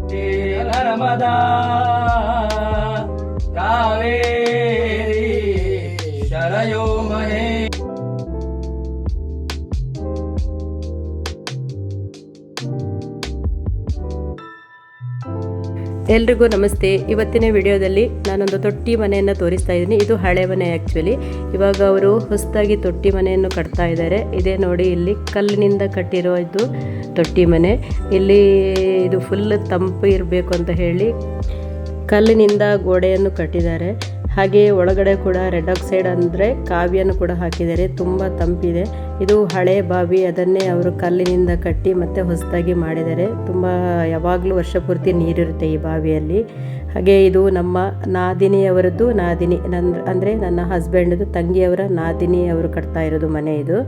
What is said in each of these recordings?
ನರ್ಮದಾ ಕಾವೇರಿ ಶರಯೋ ಮಹೇ. ಎಲ್ರಿಗೂ ನಮಸ್ತೆ. ಇವತ್ತಿನ ವಿಡಿಯೋದಲ್ಲಿ ನಾನೊಂದು ತೊಟ್ಟಿ ಮನೆಯನ್ನು ತೋರಿಸ್ತಾ ಇದ್ದೀನಿ. ಇದು ಹಳೆ ಮನೆ ಆ್ಯಕ್ಚುಲಿ. ಇವಾಗ ಅವರು ಹೊಸದಾಗಿ ತೊಟ್ಟಿ ಮನೆಯನ್ನು ಕಟ್ತಾ ಇದ್ದಾರೆ. ಇದೇ ನೋಡಿ, ಇಲ್ಲಿ ಕಲ್ಲಿನಿಂದ ಕಟ್ಟಿರೋ ಇದು ತೊಟ್ಟಿ ಮನೆ. ಇಲ್ಲಿ ಇದು ಫುಲ್ ತಂಪು ಇರಬೇಕು ಅಂತ ಹೇಳಿ ಕಲ್ಲಿನಿಂದ ಗೋಡೆಯನ್ನು ಕಟ್ಟಿದ್ದಾರೆ. ಹಾಗೆ ಒಳಗಡೆ ಕೂಡ ರೆಡ್ ಆಕ್ಸೈಡ್ ಅಂದರೆ ಕಾವಿಯನ್ನು ಕೂಡ ಹಾಕಿದ್ದಾರೆ. ತುಂಬ ತಂಪಿದೆ. ಇದು ಹಳೆ ಬಾವಿ, ಅದನ್ನೇ ಅವರು ಕಲ್ಲಿನಿಂದ ಕಟ್ಟಿ ಮತ್ತೆ ಹೊಸದಾಗಿ ಮಾಡಿದ್ದಾರೆ. ತುಂಬ ಯಾವಾಗಲೂ ವರ್ಷ ಪೂರ್ತಿ ನೀರಿರುತ್ತೆ ಈ ಬಾವಿಯಲ್ಲಿ. ಹಾಗೆ ಇದು ನಮ್ಮ ನಾದಿನಿಯವರದ್ದು, ಅಂದರೆ ನನ್ನ ಹಸ್ಬೆಂಡ್ದು ತಂಗಿಯವರ ನಾದಿನಿ ಅವರು ಕಟ್ತಾ ಇರೋದು ಮನೆ ಇದು.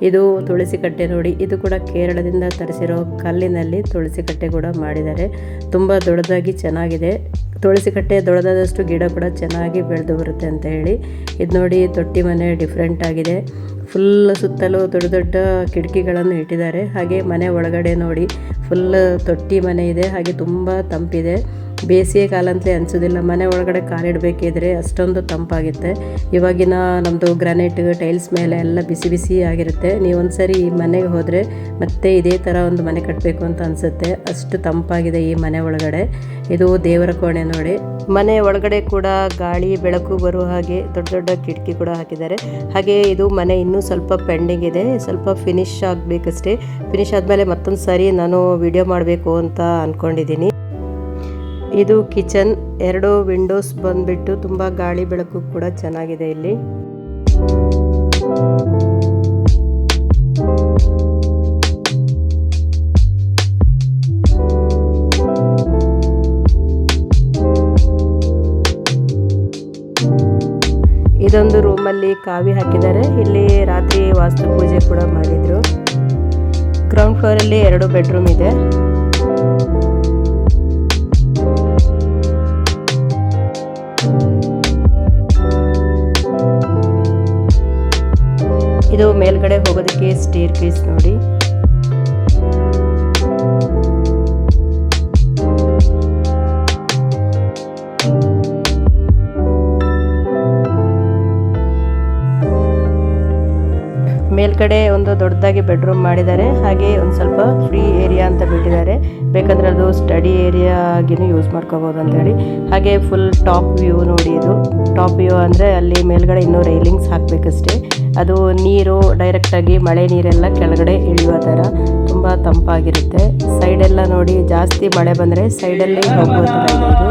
ಇದು ತುಳಸಿ ಕಟ್ಟೆ ನೋಡಿ. ಇದು ಕೂಡ ಕೇರಳದಿಂದ ತರಿಸಿರೋ ಕಲ್ಲಿನಲ್ಲಿ ತುಳಸಿ ಕಟ್ಟೆ ಕೂಡ ಮಾಡಿದ್ದಾರೆ. ತುಂಬ ದೊಡ್ಡದಾಗಿ ಚೆನ್ನಾಗಿದೆ. ತುಳಸಿ ಕಟ್ಟೆ ದೊಡ್ಡದಾದಷ್ಟು ಗಿಡ ಕೂಡ ಚೆನ್ನಾಗಿ ಬೆಳೆದು ಬರುತ್ತೆ ಅಂತ ಹೇಳಿ. ಇದು ನೋಡಿ, ತೊಟ್ಟಿ ಮನೆ ಡಿಫ್ರೆಂಟ್ ಆಗಿದೆ. ಫುಲ್ ಸುತ್ತಲೂ ದೊಡ್ಡ ದೊಡ್ಡ ಕಿಟಕಿಗಳನ್ನು ಇಟ್ಟಿದ್ದಾರೆ. ಹಾಗೆ ಮನೆ ಒಳಗಡೆ ನೋಡಿ, ಫುಲ್ ತೊಟ್ಟಿ ಮನೆ ಇದೆ. ಹಾಗೆ ತುಂಬ ತಂಪಿದೆ. ಬೇಸಿಗೆ ಕಾಲ ಅಂತಲೇ ಅನಿಸೋದಿಲ್ಲ. ಮನೆ ಒಳಗಡೆ ಕಾಲಿಡಬೇಕಿದ್ರೆ ಅಷ್ಟೊಂದು ತಂಪಾಗುತ್ತೆ. ಇವಾಗಿನ ನಮ್ಮದು ಗ್ರಾನೈಟ್ ಟೈಲ್ಸ್ ಮೇಲೆ ಎಲ್ಲ ಬಿಸಿ ಬಿಸಿ ಆಗಿರುತ್ತೆ. ನೀವೊಂದ್ಸರಿ ಈ ಮನೆಗೆ ಹೋದರೆ ಮತ್ತೆ ಇದೇ ಥರ ಒಂದು ಮನೆ ಕಟ್ಟಬೇಕು ಅಂತ ಅನಿಸುತ್ತೆ. ಅಷ್ಟು ತಂಪಾಗಿದೆ ಈ ಮನೆ ಒಳಗಡೆ. ಇದು ದೇವರ ಕೋಣೆ ನೋಡಿ. ಮನೆ ಒಳಗಡೆ ಕೂಡ ಗಾಳಿ ಬೆಳಕು ಬರುವ ಹಾಗೆ ದೊಡ್ಡ ದೊಡ್ಡ ಕಿಟಕಿ ಕೂಡ ಹಾಕಿದ್ದಾರೆ. ಹಾಗೆ ಇದು ಮನೆ ಇನ್ನೂ ಸ್ವಲ್ಪ ಪೆಂಡಿಂಗ್ ಇದೆ. ಸ್ವಲ್ಪ ಫಿನಿಶ್ ಆಗಬೇಕಷ್ಟೇ. ಫಿನಿಶ್ ಆದಮೇಲೆ ಮತ್ತೊಂದು ಸಾರಿ ನಾನು ವಿಡಿಯೋ ಮಾಡಬೇಕು ಅಂತ ಅಂದ್ಕೊಂಡಿದ್ದೀನಿ. ಇದು ಕಿಚನ್. 2 ವಿಂಡೋಸ್ ಬಂದುಬಿಟ್ಟು ತುಂಬ ಗಾಳಿ ಬೆಳಕು ಕೂಡ ಚೆನ್ನಾಗಿದೆ ಇಲ್ಲಿ. ಇದೊಂದು ರೂಮಲ್ಲಿ ಕಾವಿ ಹಾಕಿದ್ದಾರೆ. ಇಲ್ಲಿ ರಾತ್ರಿ ವಾಸ್ತು ಪೂಜೆ ಕೂಡ ಮಾಡಿದರು. ಗ್ರೌಂಡ್ ಫ್ಲೋರಲ್ಲಿ 2 ಬೆಡ್ರೂಮ್ ಇದೆ. ಇದು ಮೇಲ್ಗಡೆ ಹೋಗೋದಕ್ಕೆ ಸ್ಟೇರ್ ಕೇಸ್ ನೋಡಿ. ಮೇಲ್ಗಡೆ ಒಂದು ದೊಡ್ಡದಾಗಿ ಬೆಡ್ರೂಮ್ ಮಾಡಿದ್ದಾರೆ. ಹಾಗೆ ಒಂದು ಸ್ವಲ್ಪ ಫ್ರೀ ಏರಿಯಾ ಅಂತ ಬಿಟ್ಟಿದ್ದಾರೆ. ಬೇಕಾದ್ರೆ ಅದು ಸ್ಟಡಿ ಏರಿಯಾ ಆಗಿನೂ ಯೂಸ್ ಮಾಡ್ಕೋಬೋದು ಅಂತೇಳಿ. ಹಾಗೆ ಫುಲ್ ಟಾಪ್ ವ್ಯೂ ನೋಡಿ. ಇದು ಟಾಪ್ ವ್ಯೂ ಅಂದರೆ ಅಲ್ಲಿ ಮೇಲ್ಗಡೆ ಇನ್ನೂ ರೈಲಿಂಗ್ಸ್ ಹಾಕಬೇಕಷ್ಟೇ. ಅದು ನೀರು ಡೈರೆಕ್ಟಾಗಿ ಮಳೆ ನೀರೆಲ್ಲ ಕೆಳಗಡೆ ಇಳಿಯೋ ಥರ ತುಂಬ ತಂಪಾಗಿರುತ್ತೆ. ಸೈಡೆಲ್ಲ ನೋಡಿ, ಜಾಸ್ತಿ ಮಳೆ ಬಂದರೆ ಸೈಡಲ್ಲಿ ಹೋಗೋ ಥರ ಇದೆ ಇದು.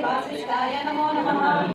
वासिष्ठाय नमो नमः